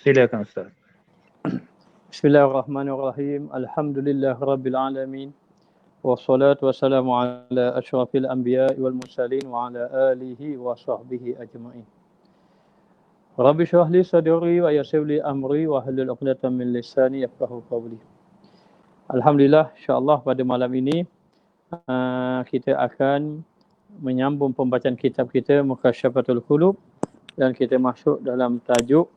Silakan Ustaz. Bismillahirrahmanirrahim. Alhamdulillahirabbil alamin. Wassalatu wassalamu ala asyrafil anbiya'i wal mursalin wa ala alihi wa sahbihi ajma'in. Rabbi shrah li sadri wa yassir li amri wa hlul 'uqdatam min lisani yafqahu qawli. Alhamdulillah, insya-Allah pada malam ini kita akan menyambung pembacaan kitab kita Mukasyfatul Qulub dan kita masuk dalam tajuk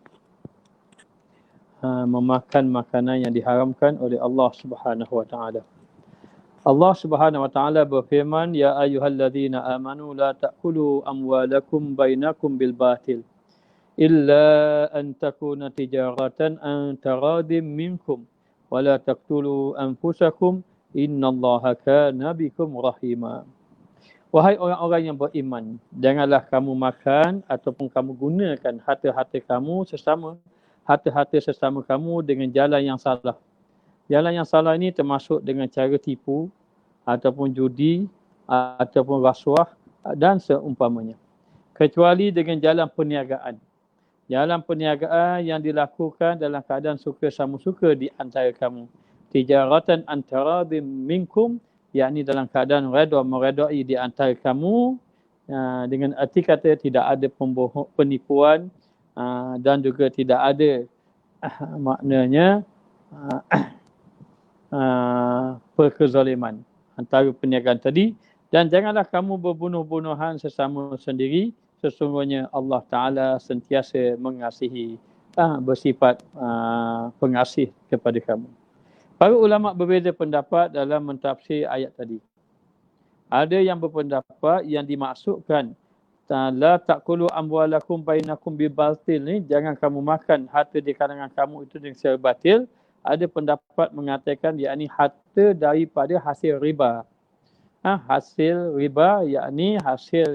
memakan makanan yang diharamkan oleh Allah Subhanahu wa taala. Allah Subhanahu wa taala berfirman, ya ayyuhalladzina amanu la ta'kulu amwalakum bainakum bil batil illa an takuna tijaratan an taradim minkum wa la taqtulu anfusakum innallaha kana bikum rahima. Wahai orang-orang yang beriman, janganlah kamu makan ataupun kamu gunakan harta-harta sesama kamu dengan jalan yang salah. Jalan yang salah ini termasuk dengan cara tipu ataupun judi ataupun rasuah dan seumpamanya. Kecuali dengan jalan perniagaan. Jalan perniagaan yang dilakukan dalam keadaan suka sama suka di antara kamu. Tijaratan antara minkum, yakni dalam keadaan meredai di antara kamu, dengan arti kata tidak ada penipuan, dan juga tidak ada maknanya perkezaliman antara perniagaan tadi. Dan janganlah kamu berbunuh-bunuhan sesama sendiri, sesungguhnya Allah Ta'ala sentiasa mengasihi, bersifat pengasih kepada kamu. Para ulama berbeza pendapat dalam mentafsir ayat tadi. Ada yang berpendapat yang dimaksudkan la ta'kulu amwalakum bainakum bil batil ni, jangan kamu makan harta di kalangan kamu itu dengan secara batil. Ada pendapat mengatakan yakni harta daripada hasil riba. Hasil riba yakni hasil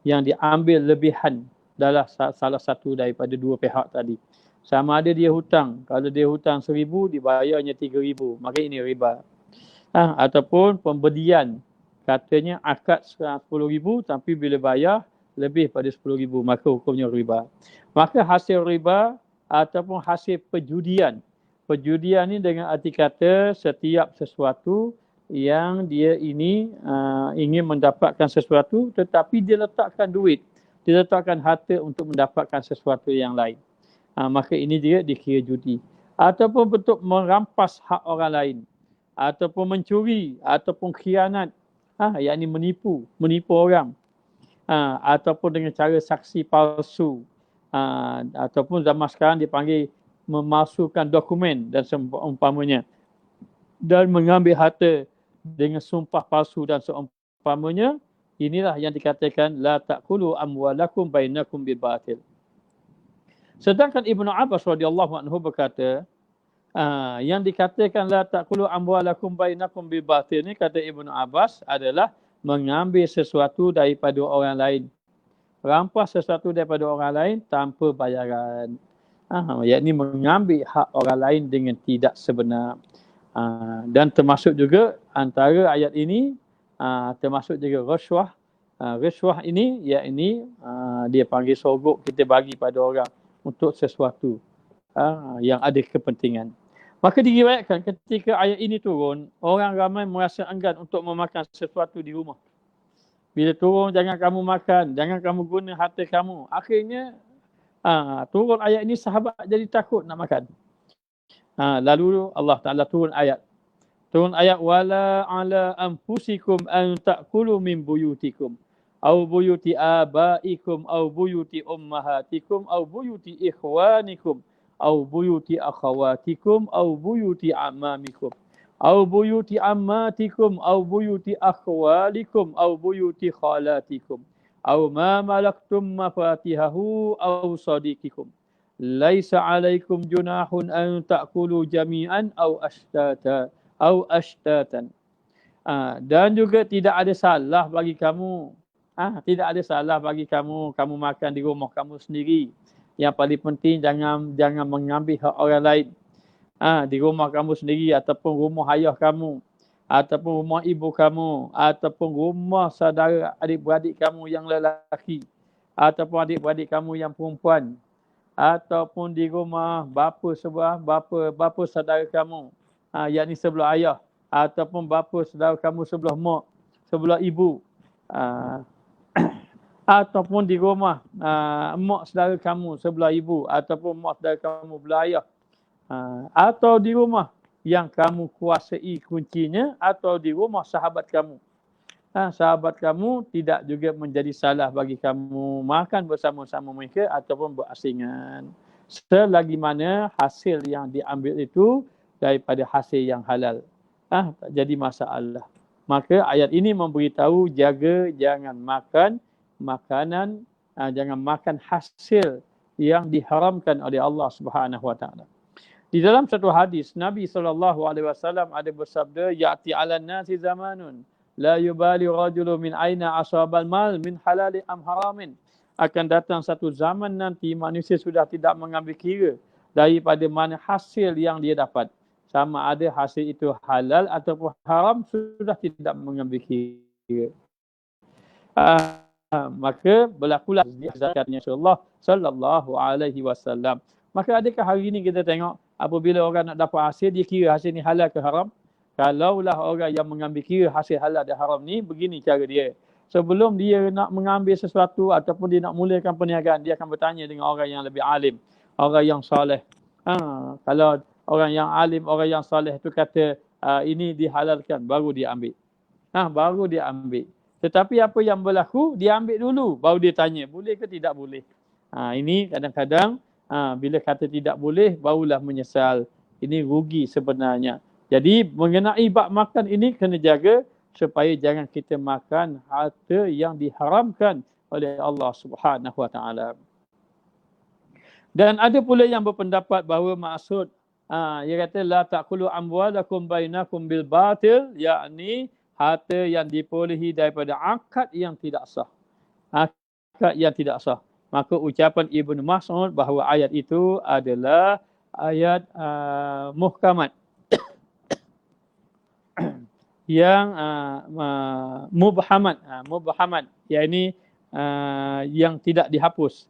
yang diambil lebihan dalam salah satu daripada dua pihak tadi. Sama ada dia hutang, kalau dia hutang 1,000 dibayarnya 3,000, maka ini riba. Ataupun pembelian, katanya akad 10,000 tapi bila bayar lebih pada 10,000, maka hukumnya riba. Maka hasil riba ataupun hasil perjudian. Perjudian ni dengan arti kata setiap sesuatu yang dia ini ingin mendapatkan sesuatu tetapi dia letakkan duit, dia letakkan harta untuk mendapatkan sesuatu yang lain. Maka ini dia dikira judi. Ataupun bentuk merampas hak orang lain. Ataupun mencuri, ataupun khianat. Yakni menipu orang. Ataupun dengan cara saksi palsu. Ataupun zaman sekarang dipanggil memalsukan dokumen dan seumpamanya. Dan mengambil harta dengan sumpah palsu dan seumpamanya. Inilah yang dikatakan la ta'kulu amwalakum bainakum bil batil. Sedangkan Ibnu Abbas radhiyallahu anhu berkata, yang dikatakan la ta'kulu amwalakum bainakum bil batil ni, kata Ibnu Abbas, adalah mengambil sesuatu daripada orang lain. Rampas sesuatu daripada orang lain tanpa bayaran. Yakni mengambil hak orang lain dengan tidak sebenar. Dan termasuk juga antara ayat ini, termasuk juga rasuah. Rasuah ini, yakni dia panggil sogok kita bagi pada orang untuk sesuatu yang ada kepentingan. Maka diriwayatkan ketika ayat ini turun, orang ramai merasa enggan untuk memakan sesuatu di rumah. Bila turun, jangan kamu makan, jangan kamu guna harta kamu. Akhirnya turun ayat ini, sahabat jadi takut nak makan. Lalu Allah Ta'ala turun ayat. Wala ala anfusikum an ta'kulu min buyutikum. Au buyuti abaikum, au buyuti ummahatikum, au buyuti ikhwanikum, au buyuti akhawatikum, au buyuti ammamikum, au buyuti ammatikum, au buyuti akhwalikum, au buyuti khalatikum, au ma malaktum mafatihahu, au sadiqikum. Laisa alaikum junahun an ta'kulu jami'an au ashtatan. Dan juga tidak ada salah bagi kamu. Tidak ada salah bagi kamu makan di rumah kamu sendiri. Yang paling penting jangan mengambil hak orang lain. Di rumah kamu sendiri ataupun rumah ayah kamu, ataupun rumah ibu kamu, ataupun rumah saudara adik-beradik kamu yang lelaki. ataupun adik-beradik kamu yang perempuan, ataupun di rumah bapa saudara kamu, yakni sebelah ayah, ataupun bapa saudara kamu sebelah mak, sebelah ibu, ataupun di rumah mak saudara kamu sebelah ibu, ataupun mak saudara kamu belah ayah, atau di rumah yang kamu kuasai kuncinya, atau di rumah sahabat kamu. Sahabat kamu tidak juga menjadi salah bagi kamu makan bersama-sama mereka ataupun berasingan, selagi mana hasil yang diambil itu daripada hasil yang halal, tak jadi masalah. Maka ayat ini memberitahu jaga jangan makan makanan, jangan makan hasil yang diharamkan oleh Allah Subhanahu Wa Taala. Di dalam satu hadis, Nabi SAW ada bersabda, ya'ti 'alan nasi zamanun la yubali rajulu min aina asabal mal min halal am haramin. Akan datang satu zaman nanti manusia sudah tidak mengambil kira daripada mana hasil yang dia dapat. Sama ada hasil itu halal ataupun haram, sudah tidak mengambil kira. Maka berlakulah zakatnya Rasulullah sallallahu alaihi wasallam. Maka adakah hari ini kita tengok apabila orang nak dapat hasil, dia kira hasil ni halal ke haram? Kalaulah orang yang mengambil kira hasil halal dan haram ni, begini cara dia. Sebelum dia nak mengambil sesuatu ataupun dia nak mulakan perniagaan, dia akan bertanya dengan orang yang lebih alim, orang yang soleh. Kalau orang yang alim, orang yang soleh tu kata ini dihalalkan, baru dia ambil. Baru dia ambil. Tetapi apa yang berlaku, dia ambil dulu, baru dia tanya, boleh ke tidak boleh. Ini kadang-kadang bila kata tidak boleh, barulah menyesal. Ini rugi sebenarnya. Jadi mengenai bab makan ini kena jaga supaya jangan kita makan harta yang diharamkan oleh Allah Subhanahu Wa Taala. Dan ada pula yang berpendapat bahawa maksud dia kata la taqulu amwalakum bainakum bil batil, yakni harta yang diperolehi daripada akad yang tidak sah. Akad yang tidak sah. Maka ucapan Ibnu Mas'ud bahawa ayat itu adalah ayat muhkamat yang mubhamat, yakni yang tidak dihapus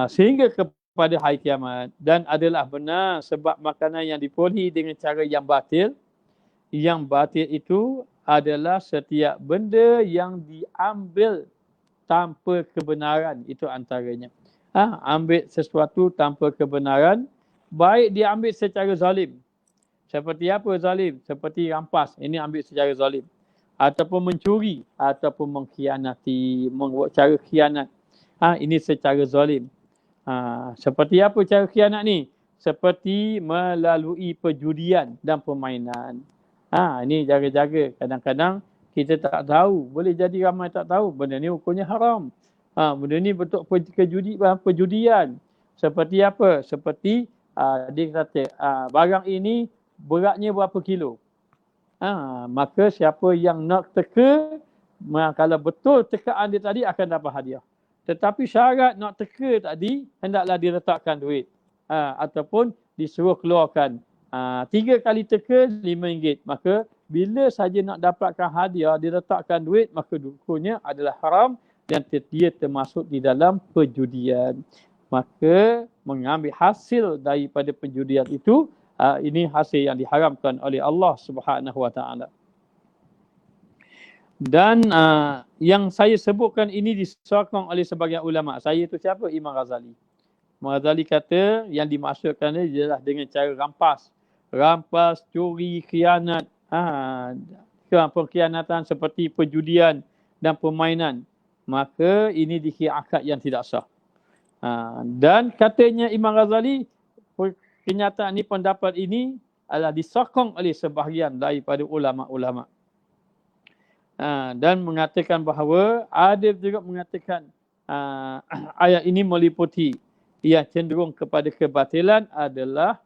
sehingga kepada hari kiamat, dan adalah benar sebab makanan yang diperolehi dengan cara yang batil. Yang batil itu adalah setiap benda yang diambil tanpa kebenaran, itu antaranya. Ambil sesuatu tanpa kebenaran, baik diambil secara zalim. Seperti apa zalim? Seperti rampas, ini ambil secara zalim. Ataupun mencuri, ataupun mengkhianati, membuat cara khianat. Ini secara zalim. Seperti apa cara khianat ni? Seperti melalui perjudian dan permainan. Ini jaga-jaga. Kadang-kadang kita tak tahu. Boleh jadi ramai tak tahu. Benda ni hukumnya haram. Benda ni bentuk perjudian. Seperti apa? Seperti dia kata barang ini beratnya berapa kilo. Maka siapa yang nak teka, kalau betul tekaan dia tadi akan dapat hadiah. Tetapi syarat nak teka tadi, hendaklah diletakkan duit. Ataupun disuruh keluarkan 3 kali teka RM5. Maka bila saja nak dapatkan hadiah, dia letakkan duit, maka hukumnya adalah haram dan dia termasuk di dalam perjudian. Maka mengambil hasil daripada perjudian itu, ini hasil yang diharamkan oleh Allah Subhanahu Wa Taala. Dan yang saya sebutkan ini disokong oleh sebagian ulama. Saya itu siapa? Imam Ghazali. Imam Ghazali kata yang dimaksudkan ini adalah dengan cara rampas, curi, khianat, pengkhianatan seperti perjudian dan permainan. Maka ini dikira akad yang tidak sah. Dan katanya Imam Ghazali, kenyataan ini, pendapat ini adalah disokong oleh sebahagian daripada ulama-ulama. Dan mengatakan bahawa ada juga mengatakan ayat ini meliputi yang cenderung kepada kebatilan adalah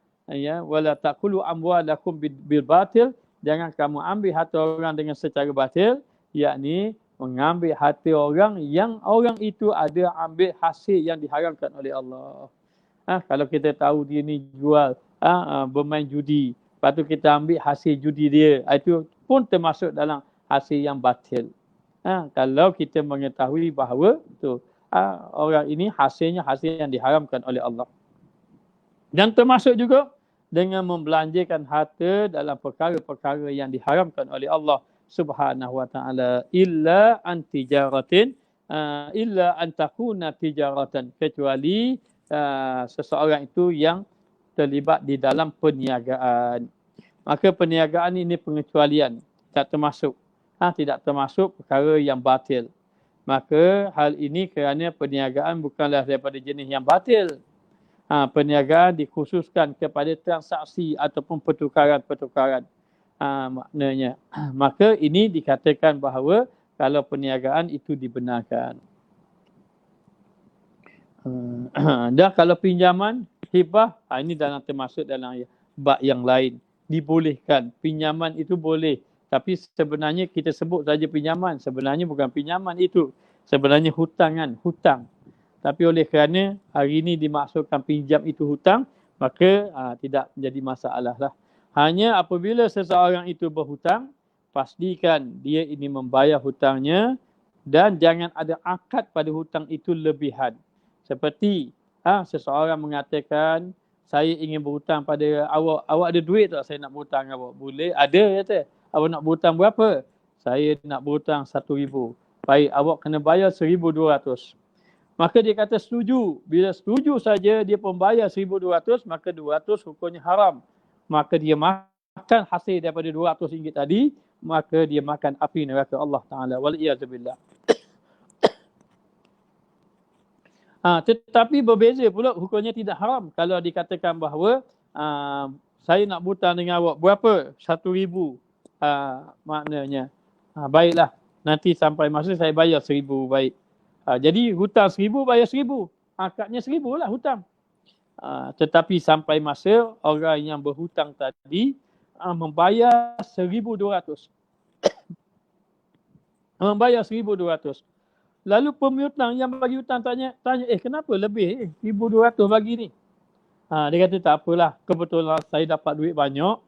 wala taqulu amwalakum bil batil, jangan kamu ambil harta orang dengan secara batil, yakni mengambil harta orang yang orang itu ada ambil hasil yang diharamkan oleh Allah. Kalau kita tahu dia ni jual bermain judi, lepas tu kita ambil hasil judi dia, itu pun termasuk dalam hasil yang batil. Kalau kita mengetahui bahawa orang ini hasil yang diharamkan oleh Allah. Dan termasuk juga dengan membelanjakan harta dalam perkara-perkara yang diharamkan oleh Allah Subhanahu wa taala, illa an takuna tijaratan, kecuali seseorang itu yang terlibat di dalam perniagaan. Maka perniagaan ini pengecualian, tidak termasuk perkara yang batil. Maka hal ini kerana perniagaan bukanlah daripada jenis yang batil. Perniagaan dikhususkan kepada transaksi ataupun pertukaran-pertukaran. Maknanya. Maka ini dikatakan bahawa kalau perniagaan itu dibenarkan. Dan kalau pinjaman, hibah, ini termasuk dalam bab yang lain. Dibolehkan. Pinjaman itu boleh. Tapi sebenarnya kita sebut saja pinjaman. Sebenarnya bukan pinjaman itu. Sebenarnya hutang. Tapi oleh kerana hari ini dimaksudkan pinjam itu hutang, maka tidak menjadi masalah lah. Hanya apabila seseorang itu berhutang, pastikan dia ini membayar hutangnya dan jangan ada akad pada hutang itu lebihan. Seperti seseorang mengatakan, saya ingin berhutang pada awak. Awak ada duit tak saya nak berhutang awak? Boleh, ada kata. Awak nak berhutang berapa? Saya nak berhutang 1,000. Baik, awak kena bayar 1,200. Maka dia kata setuju. Bila setuju saja dia pembayar 1,200, maka 200 hukumnya haram. Maka dia makan hasil daripada RM200 tadi, maka dia makan api neraka Allah Ta'ala. Wal'iyazubillah. Tetapi berbeza pula hukumnya tidak haram. Kalau dikatakan bahawa saya nak berhutang dengan awak berapa? 1,000. Maknanya baiklah, nanti sampai masa saya bayar 1,000. Baik. Jadi hutang 1,000 bayar 1,000. Akadnya 1,000 lah hutang. Tetapi sampai masa orang yang berhutang tadi membayar 1,200. Membayar 1,200. Lalu pemiutang yang bagi hutang tanya, kenapa lebih 1,200 bagi ni? Dia kata tak apalah, kebetulan saya dapat duit banyak.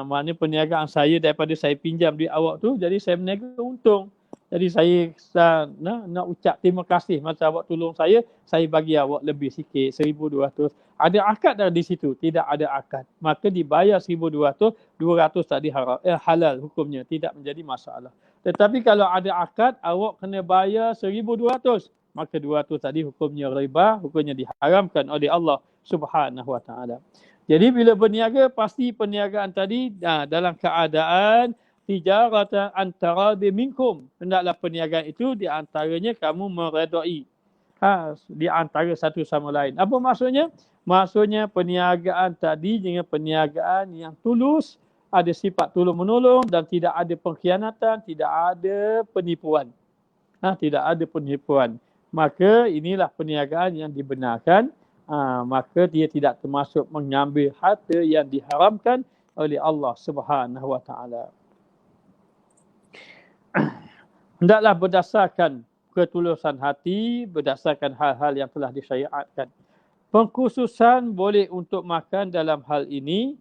Maknanya perniagaan saya daripada saya pinjam duit awak tu, jadi saya berniaga untung. Jadi saya nak ucap terima kasih masa awak tolong saya bagi awak lebih sikit, 1,200. Ada akad dah di situ? Tidak ada akad. Maka dibayar 1,200, 200 tadi halal hukumnya, tidak menjadi masalah. Tetapi kalau ada akad, awak kena bayar 1,200. Maka 200 tadi hukumnya riba, hukumnya diharamkan oleh Allah Subhanahu Wa Taala. Jadi bila berniaga, pasti perniagaan tadi dalam keadaan tijaratan antara minkum. Hendaklah perniagaan itu di antaranya kamu meredai di antara satu sama lain. Apa maksudnya? Maksudnya perniagaan tadi dengan perniagaan yang tulus, ada sifat tolong-menolong dan tidak ada pengkhianatan, tidak ada penipuan. Tidak ada penipuan. Maka inilah perniagaan yang dibenarkan. Maka dia tidak termasuk mengambil harta yang diharamkan oleh Allah Subhanahu Wa Taala. Hendaklah berdasarkan ketulusan hati, berdasarkan hal-hal yang telah disyariatkan. Pengkhususan boleh untuk makan dalam hal ini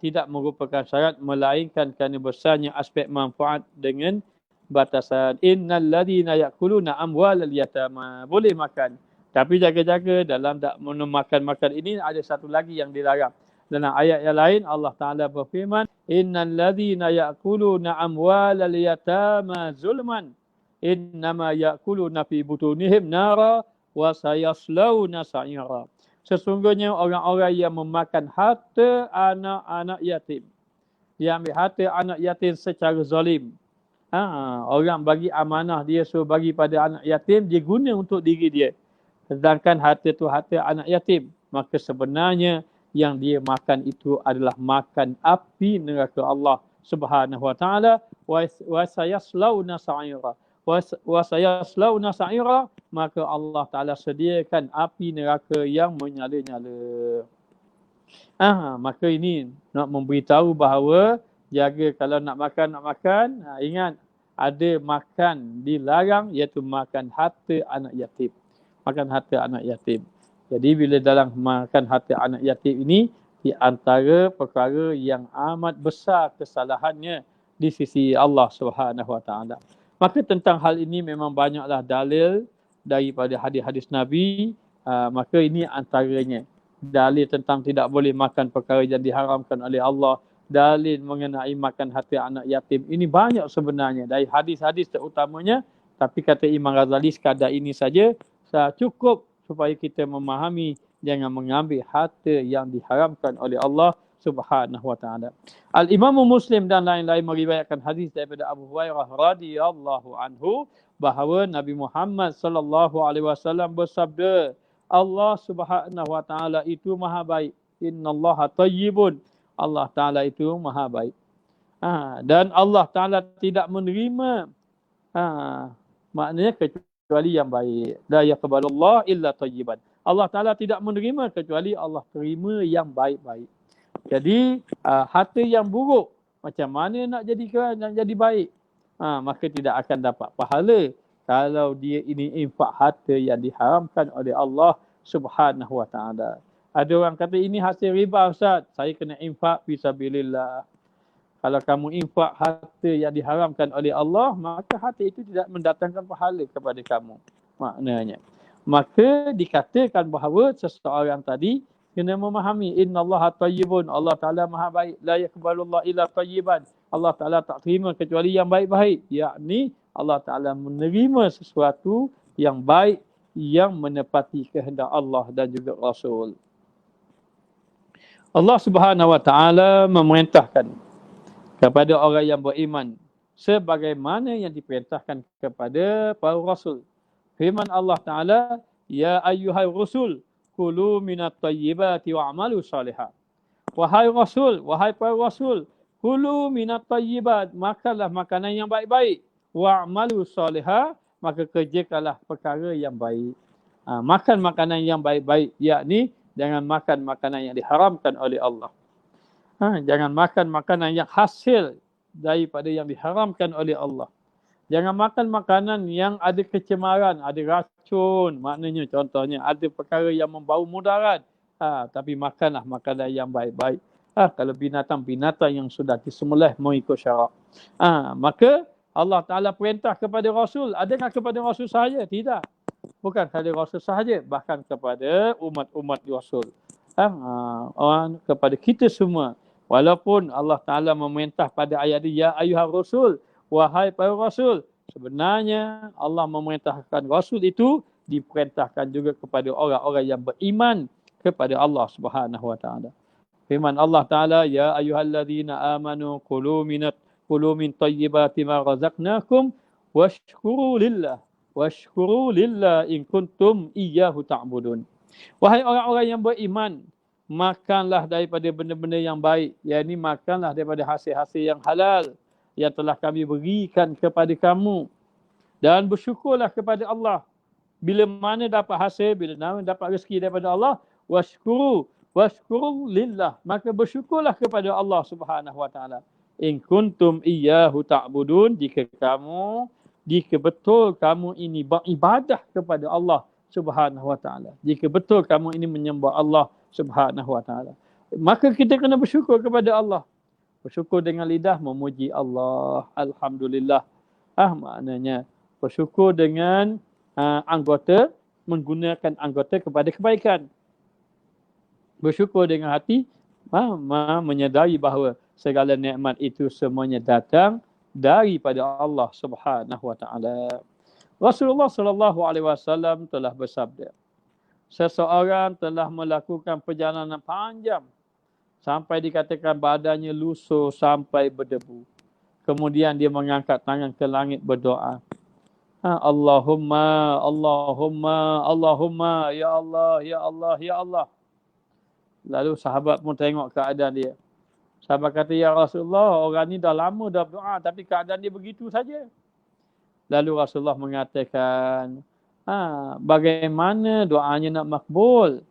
tidak merupakan syarat, melainkan kerana besarnya aspek manfaat dengan batasan. Innal ladina ya'kuluna amwalal yatama. Boleh makan. Tapi jaga-jaga dalam makan ini ada satu lagi yang dilarang. Dalam ayat yang lain Allah Ta'ala berfirman, innal ladhina ya'kuluna amwalal yatama zulman innama ya'kuluna fi butunihim nara wa sayaslawna sa'ira. Sesungguhnya orang-orang yang memakan harta anak-anak yatim, dia ambil harta anak yatim secara zalim. Orang bagi amanah dia suruh bagi pada anak yatim, dia guna untuk diri dia. Sedangkan harta tu harta anak yatim, maka sebenarnya yang dia makan itu adalah makan api neraka Allah Subhanahu Wa Taala. Wa sayaslawna sa'ira. Wa sayaslawna sa'ira, maka Allah Taala sediakan api neraka yang menyala-nyala. Maka ini nak memberitahu bahawa jaga kalau nak makan, ingat ada makan dilarang, iaitu makan harta anak yatim. Makan harta anak yatim. Jadi bila dalam makan harta anak yatim ini, di antara perkara yang amat besar kesalahannya di sisi Allah Subhanahu Wa Taala. Maka tentang hal ini memang banyaklah dalil daripada hadis-hadis Nabi. Maka ini antaranya dalil tentang tidak boleh makan perkara yang diharamkan oleh Allah, dalil mengenai makan hati anak yatim. Ini banyak sebenarnya dari hadis-hadis terutamanya, tapi kata Imam Ghazali sekadar ini saja cukup supaya kita memahami jangan mengambil harta yang diharamkan oleh Allah Subhanahu wa taala. Al-Imam Muslim dan lain-lain meriwayatkan hadis daripada Abu Hurairah radhiyallahu anhu bahawa Nabi Muhammad sallallahu alaihi wasallam bersabda, Allah Subhanahu wa taala itu maha baik. Innallaha tayyibun. Allah taala itu maha baik. Dan Allah taala tidak menerima maknanya kecuali yang baik. La yaqbalullah illa tayyiban. Allah taala tidak menerima kecuali Allah terima yang baik-baik. Jadi harta yang buruk macam mana nak jadi baik? Maka tidak akan dapat pahala kalau dia ini infak harta yang diharamkan oleh Allah Subhanahu wa taala. Ada orang kata ini hasil riba Ustaz, saya kena infak fisabilillah. Kalau kamu infak harta yang diharamkan oleh Allah, maka harta itu tidak mendatangkan pahala kepada kamu. Maknanya. Maka dikatakan bahawa seseorang tadi kena memahami innallaha tayyibun, Allah Taala maha baik, la yaqbalullah illa tayyiban. Allah Taala tak terima kecuali yang baik-baik, yakni Allah Taala menerima sesuatu yang baik yang menepati kehendak Allah dan juga Rasul. Allah Subhanahu wa taala memerintahkan kepada orang yang beriman sebagaimana yang diperintahkan kepada para rasul. Firman Allah Taala, ya ayyuhal rusul kulu minat tayyibati wa'malu salihan. Wahai Rasul, wahai para Rasul, kulu minat tayyibat, makanlah makanan yang baik-baik. Wa'malu salihan, maka kerjakanlah perkara yang baik. Makan makanan yang baik-baik, yakni jangan makan makanan yang diharamkan oleh Allah. Jangan makan makanan yang hasil daripada yang diharamkan oleh Allah. Jangan makan makanan yang ada kecemaran, ada racun. Maknanya contohnya ada perkara yang membau mudarat. Tapi makanlah makanan yang baik-baik. Kalau binatang-binatang yang sudah disembelih mengikut syarak. Maka Allah Ta'ala perintah kepada Rasul. Adakah kepada Rasul sahaja? Tidak. Bukan kepada Rasul sahaja. Bahkan kepada umat-umat Rasul. Kepada kita semua. Walaupun Allah Ta'ala memerintah pada ayat dia, ya ayyuhar Rasul, wahai para Rasul. Sebenarnya Allah memerintahkan Rasul itu diperintahkan juga kepada orang-orang yang beriman kepada Allah Subhanahu wa taala. Firman Allah Taala, ya ayyuhalladzina amanu kulu min tayyibati ma razaqnakum washkuru lillah in kuntum iyyahu ta'budun. Wahai orang-orang yang beriman, makanlah daripada benda-benda yang baik, yakni makanlah daripada hasil-hasil yang halal yang telah kami berikan kepada kamu. Dan bersyukurlah kepada Allah. Bila mana dapat hasil, bila mana dapat rezeki daripada Allah, washkuru lillah. Maka bersyukurlah kepada Allah Subhanahu wa taala. In kuntum iyyahu ta'budun, jika betul kamu ini beribadah kepada Allah Subhanahu wa taala. Jika betul kamu ini menyembah Allah Subhanahu wa taala. Maka kita kena bersyukur kepada Allah. Bersyukur dengan lidah memuji Allah. Alhamdulillah. Maknanya bersyukur dengan anggota, menggunakan anggota kepada kebaikan. Bersyukur dengan hati, menyedari bahawa segala nikmat itu semuanya datang daripada Allah Subhanahu wa taala. Rasulullah sallallahu alaihi wasallam telah bersabda, seseorang telah melakukan perjalanan panjang sampai dikatakan badannya lusuh sampai berdebu. Kemudian dia mengangkat tangan ke langit berdoa. Allahumma, ya Allah, ya Allah, ya Allah. Lalu sahabat pun tengok keadaan dia. Sahabat kata, ya Rasulullah, orang ni dah lama dah berdoa tapi keadaan dia begitu saja. Lalu Rasulullah mengatakan, bagaimana doanya nak makbul?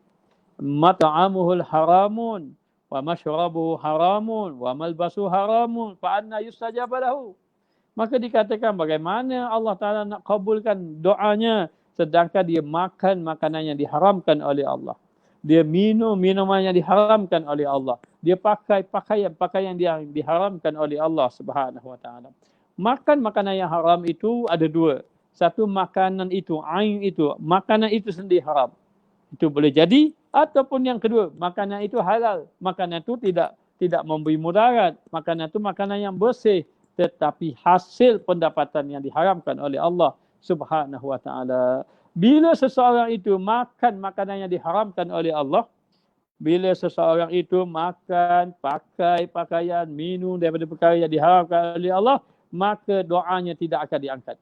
Mat'amuhul haramun. Wa mashrabuhu haramun wa malbasuhu haramun fa anna yustajaba lahu. Maka dikatakan bagaimana Allah Taala nak kabulkan doanya sedangkan dia makan makanan yang diharamkan oleh Allah. Dia minum minuman yang diharamkan oleh Allah. Dia pakai pakaian yang diharamkan oleh Allah Subhanahu wa taala. makan makanan yang haram itu ada dua. Satu, makanan itu, ain itu, makanan itu sendiri haram. Itu boleh jadi. Ataupun yang kedua, makanan itu halal. Makanan itu tidak memberi mudarat. Makanan itu makanan yang bersih. Tetapi hasil pendapatan yang diharamkan oleh Allah Subhanahu wa ta'ala. Bila seseorang itu makan makanan yang diharamkan oleh Allah, bila seseorang itu makan, pakai pakaian, minum daripada perkara yang diharamkan oleh Allah, maka doanya tidak akan diangkat.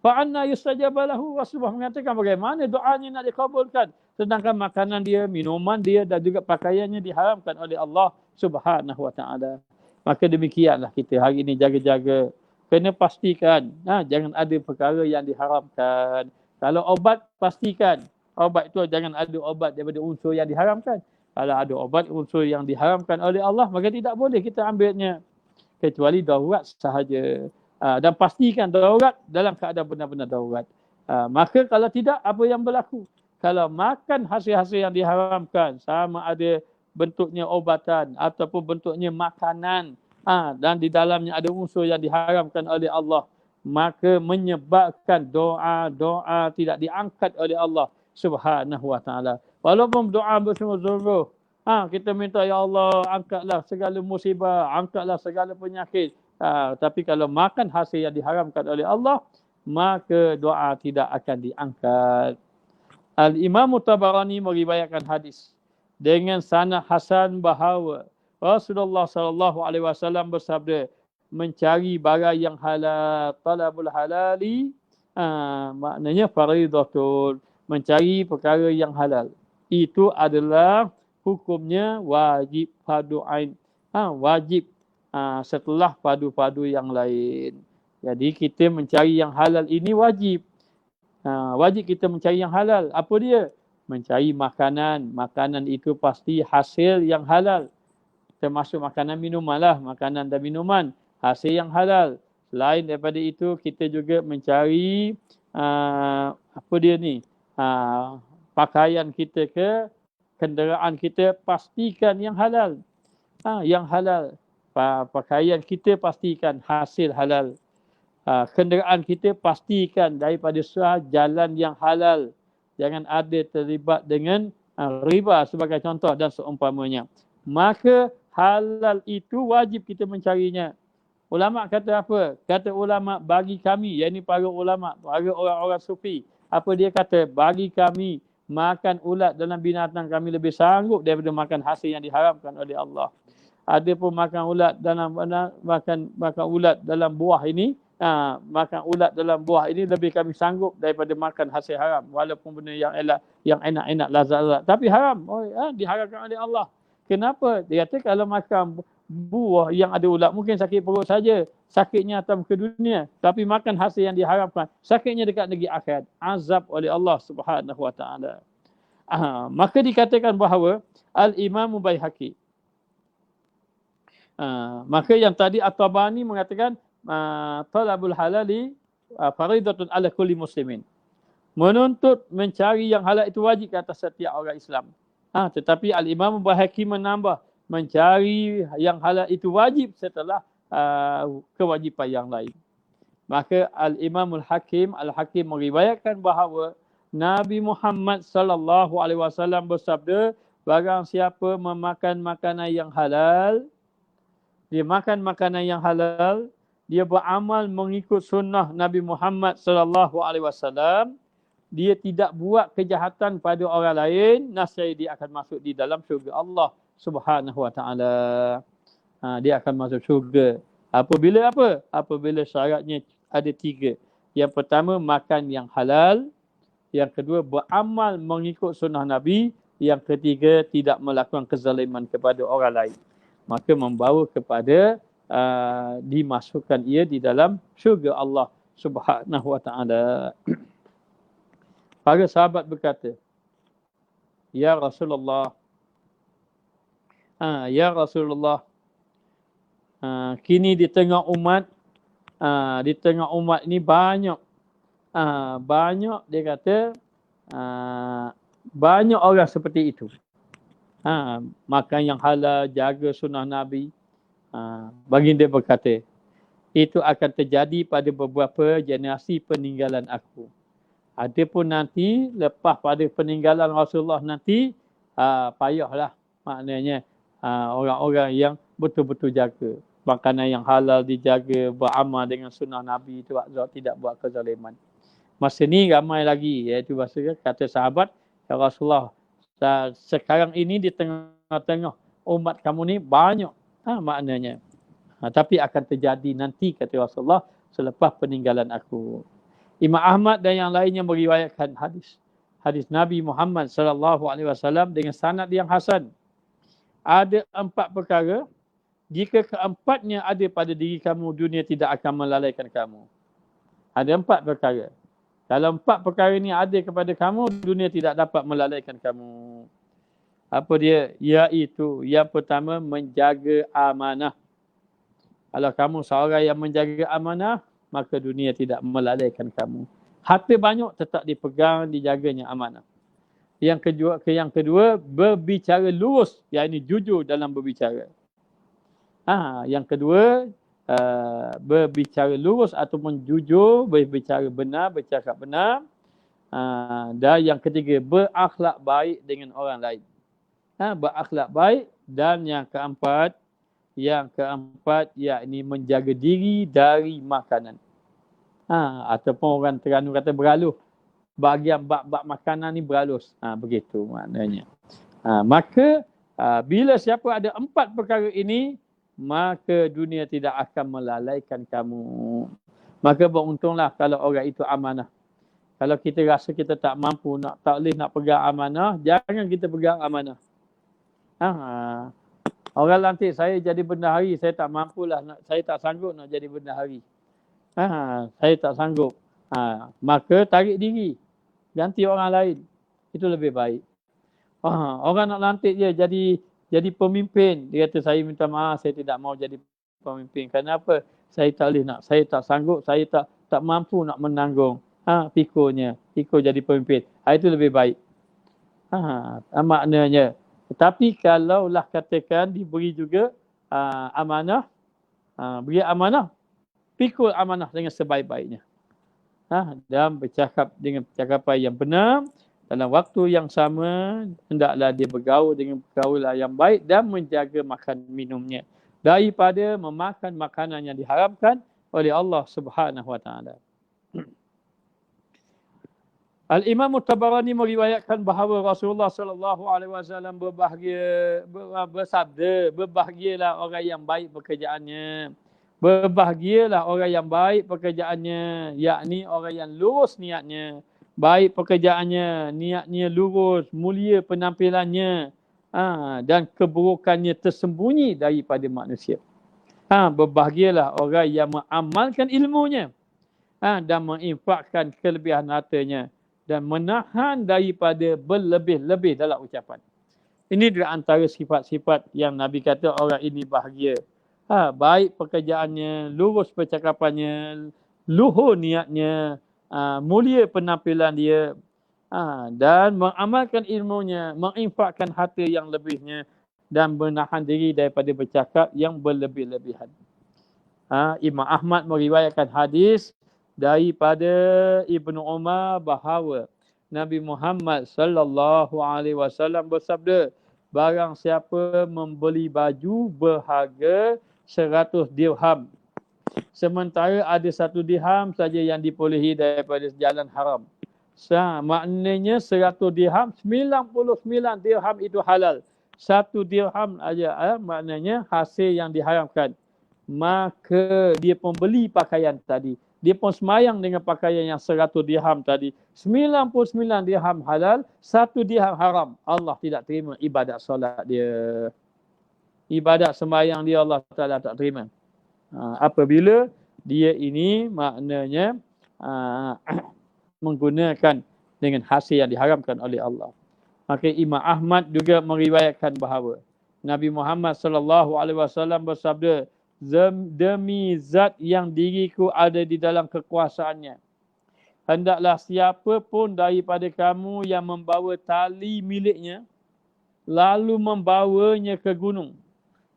Fa'anna yustajaba lahu. Rasulullah mengatakan bagaimana doanya nak dikabulkan sedangkan makanan dia, minuman dia dan juga pakaiannya diharamkan oleh Allah Subhanahu wa ta'ala. Maka demikianlah kita hari ini jaga-jaga. Kena pastikan jangan ada perkara yang diharamkan. Kalau obat, pastikan obat itu jangan ada obat daripada unsur yang diharamkan. Kalau ada obat unsur yang diharamkan oleh Allah, maka tidak boleh kita ambilnya kecuali darurat sahaja. Dan pastikan darurat dalam keadaan benar-benar darurat. Maka kalau tidak, apa yang berlaku? Kalau makan hasil-hasil yang diharamkan, sama ada bentuknya obatan ataupun bentuknya makanan, dan di dalamnya ada unsur yang diharamkan oleh Allah, maka menyebabkan doa tidak diangkat oleh Allah Subhanahu wa ta'ala. Walaupun doa bersungguh-sungguh, kita minta, ya Allah, angkatlah segala musibah, angkatlah segala penyakit. Tapi kalau makan hasil yang diharamkan oleh Allah, maka doa tidak akan diangkat. Al-Imam Tabarani meriwayatkan hadis dengan sanad hasan bahawa Rasulullah SAW bersabda, mencari barang yang halal, talabul halali, maknanya faridatul, mencari perkara yang halal. Itu adalah hukumnya wajib fardu ain. Wajib setelah fardu-fardu yang lain. Jadi kita mencari yang halal ini wajib. Wajib kita mencari yang halal. Apa dia? Mencari makanan. Makanan itu pasti hasil yang halal. Termasuk makanan minuman lah. Makanan dan minuman. Hasil yang halal. Selain daripada itu, kita juga mencari apa dia ni? Pakaian kita ke kenderaan kita, pastikan yang halal. Yang halal. Pakaian kita pastikan hasil halal. Kenderaan kita pastikan daripada jalan yang halal. Jangan ada terlibat dengan riba sebagai contoh dan seumpamanya. Maka halal itu wajib kita mencarinya. Ulama kata apa? Kata ulama, bagi kami, yakni para ulama, para orang-orang sufi, apa dia kata? Bagi kami, makan ulat dalam binatang kami lebih sanggup daripada makan hasil yang diharamkan oleh Allah. Ada pun makan ulat dalam buah ini, makan ulat dalam buah ini lebih kami sanggup daripada makan hasil haram, walaupun benda yang enak-enak, lazat-lazat, tapi haram, diharamkan oleh Allah. Kenapa? Dia kata kalau makan buah yang ada ulat mungkin sakit perut saja, sakitnya atas muka dunia, tapi makan hasil yang diharamkan, sakitnya dekat negeri akhirat, azab oleh Allah Subhanahu wa ta'ala. Maka dikatakan bahawa Al-Imam Baihaqi, maka yang tadi At-Tabani mengatakan talabul halali faridatun ala kulli muslimin. Menuntut mencari yang halal itu wajib ke atas setiap orang Islam. Tetapi Al-Imam Baihaqi menambah, mencari yang halal itu wajib setelah kewajipan yang lain. Maka Al-Imam Al-Hakim meriwayatkan bahawa Nabi Muhammad sallallahu alaihi wasallam bersabda, barang siapa memakan makanan yang halal, dia makan makanan yang halal, dia beramal mengikut sunnah Nabi Muhammad sallallahu alaihi wasallam, dia tidak buat kejahatan pada orang lain, nescaya dia akan masuk di dalam syurga Allah Subhanahu wa ta'ala. Dia akan masuk syurga. Apabila apa? Apabila syaratnya ada 3. Yang pertama, makan yang halal. Yang kedua, beramal mengikut sunnah Nabi. Yang ketiga, tidak melakukan kezaliman kepada orang lain. Maka membawa kepada dimasukkan ia di dalam syurga Allah Subhanahu wa ta'ala. Para sahabat berkata, Ya Rasulullah, kini di tengah umat ini banyak dia kata banyak orang seperti itu. Makan yang halal, jaga sunnah Nabi. Baginda berkata, itu akan terjadi pada beberapa generasi peninggalan aku. Adapun nanti lepas pada peninggalan Rasulullah nanti payahlah, maknanya orang-orang yang betul-betul jaga makanan yang halal, dijaga, beramal dengan sunnah Nabi itu, tidak buat kezaliman. Masa ni ramai lagi, iaitu kata sahabat, ya Rasulullah, sekarang ini di tengah-tengah umat kamu ni banyak, maknanya. Tapi akan terjadi nanti, kata Rasulullah, selepas peninggalan aku. Imam Ahmad dan yang lainnya meriwayatkan hadis Nabi Muhammad SAW dengan sanad yang hasan. Ada 4 perkara, jika keempatnya ada pada diri kamu, dunia tidak akan melalaikan kamu. Ada 4 perkara. Kalau 4 perkara ini ada kepada kamu, dunia tidak dapat melalaikan kamu. Apa dia? Iaitu yang pertama, menjaga amanah. Kalau kamu seorang yang menjaga amanah, maka dunia tidak melalaikan kamu. Harta banyak tetap dipegang, dijaganya amanah. Yang kedua, berbicara lurus, iaitu jujur dalam berbicara. Yang kedua, berbicara lurus ataupun jujur, berbicara benar, bercakap benar. Dan yang ketiga, berakhlak baik dengan orang lain. Berakhlak baik. Dan yang keempat, yakni menjaga diri dari makanan. Ataupun orang Terengganu kata beraluh. Bahagian bab makanan ni beralus. Begitu maknanya. Maka bila siapa ada 4 perkara ini, maka dunia tidak akan melalaikan kamu. Maka beruntunglah kalau orang itu amanah. Kalau kita rasa kita tak mampu, tak boleh nak pegang amanah, jangan kita pegang amanah. Orang lantik saya jadi bendahari, saya tak mampulah, saya tak sanggup nak jadi bendahari. Saya tak sanggup. Maka tarik diri, ganti orang lain. Itu lebih baik. Orang nak lantik je jadi pemimpin. Dia kata, saya minta maaf, saya tidak mau jadi pemimpin. Kenapa? Saya tak boleh nak, saya tak sanggup, saya tak mampu nak menanggung pikul jadi pemimpin. Itu lebih baik. Maknanya. Tetapi kalaulah katakan diberi juga amanah, beri amanah, pikul amanah dengan sebaik-baiknya. Dan bercakap dengan percakapan yang benar, dalam waktu yang sama, hendaklah dia bergaul dengan pergaulan yang baik dan menjaga makan minumnya daripada memakan makanan yang diharamkan oleh Allah Subhanahu Wa Taala. Al-Imam Tabarani meriwayatkan bahawa Rasulullah SAW bersabda, berbahagialah orang yang baik pekerjaannya. Berbahagialah orang yang baik pekerjaannya, yakni orang yang lurus niatnya. Baik pekerjaannya, niatnya lurus, mulia penampilannya, dan keburukannya tersembunyi daripada manusia. Berbahagialah orang yang mengamalkan ilmunya, dan menginfakkan kelebihan hartanya, dan menahan daripada berlebih-lebih dalam ucapan. Ini di antara sifat-sifat yang Nabi kata orang ini bahagia. Baik pekerjaannya, lurus percakapannya, luhur niatnya, mulia penampilan dia, dan mengamalkan ilmunya, menginfakkan harta yang lebihnya, dan menahan diri daripada bercakap yang berlebih-lebihan. Imam Ahmad meriwayatkan hadis daripada Ibnu Umar bahawa Nabi Muhammad SAW bersabda, barang siapa membeli baju berharga 100 dirham, sementara ada 1 dirham saja yang diperolehi daripada jalan haram. Maknanya 100 dirham, 99 dirham itu halal. 1 dirham aja maknanya hasil yang diharamkan. Maka dia pun beli pakaian tadi. Dia pun semayang dengan pakaian yang 100 dirham tadi. 99 dirham halal, 1 dirham haram. Allah tidak terima ibadat solat dia. Ibadat sembahyang dia Allah Ta'ala tak terima. Apabila dia ini maknanya menggunakan dengan hasil yang diharamkan oleh Allah. Maka Imam Ahmad juga meriwayatkan bahawa Nabi Muhammad SAW bersabda, demi zat yang diriku ada di dalam kekuasaannya, hendaklah siapa pun daripada kamu yang membawa tali miliknya, lalu membawanya ke gunung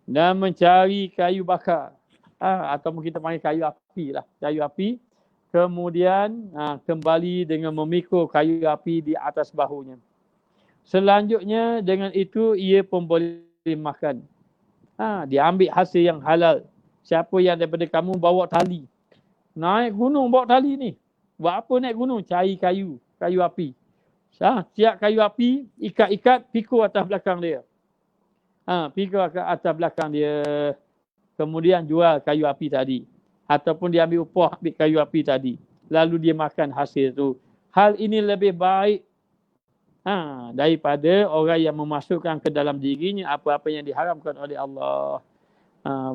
dan mencari kayu bakar, Atau kita panggil kayu api lah. Kayu api. Kemudian kembali dengan memikul kayu api di atas bahunya. Selanjutnya dengan itu ia pun boleh makan. Dia ambil hasil yang halal. Siapa yang daripada kamu bawa tali. Naik gunung bawa tali ni. Buat apa naik gunung? Cari kayu api. Siap kayu api, ikat-ikat, pikul atas belakang dia. Pikul atas belakang dia. Kemudian jual kayu api tadi. Ataupun dia ambil upah, ambil kayu api tadi. Lalu dia makan hasil tu. Hal ini lebih baik daripada orang yang memasukkan ke dalam dirinya apa-apa yang diharamkan oleh Allah.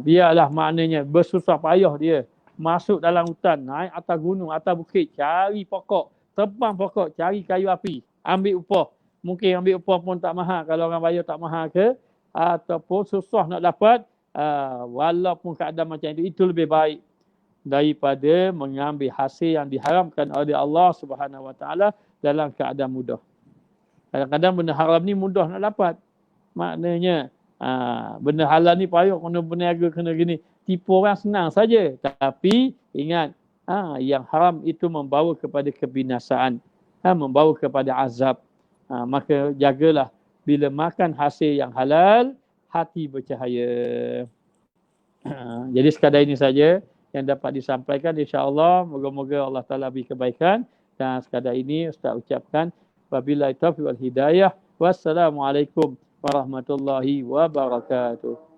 Biarlah maknanya bersusah payah dia. Masuk dalam hutan, naik atas gunung, atas bukit, cari pokok. Tebang pokok, cari kayu api. Ambil upah. Mungkin ambil upah pun tak mahal. Kalau orang bayar tak mahal ke. Ataupun susah nak dapat. Walaupun keadaan macam itu lebih baik daripada mengambil hasil yang diharamkan oleh Allah Subhanahu Wa Taala dalam keadaan mudah. Kadang-kadang benda haram ni mudah nak dapat. Maknanya benda halal ni payah kena berniaga kena gini. Tipu orang senang saja. Tapi ingat yang haram itu membawa kepada kebinasaan, membawa kepada azab. Maka jagalah bila makan hasil yang halal, hati bercahaya. Jadi sekadar ini saja yang dapat disampaikan, insya-Allah. Moga-moga Allah Taala beri kebaikan. Dan sekadar ini Ustaz ucapkan wabillahi taufiq wal hidayah. Wassalamualaikum warahmatullahi wabarakatuh.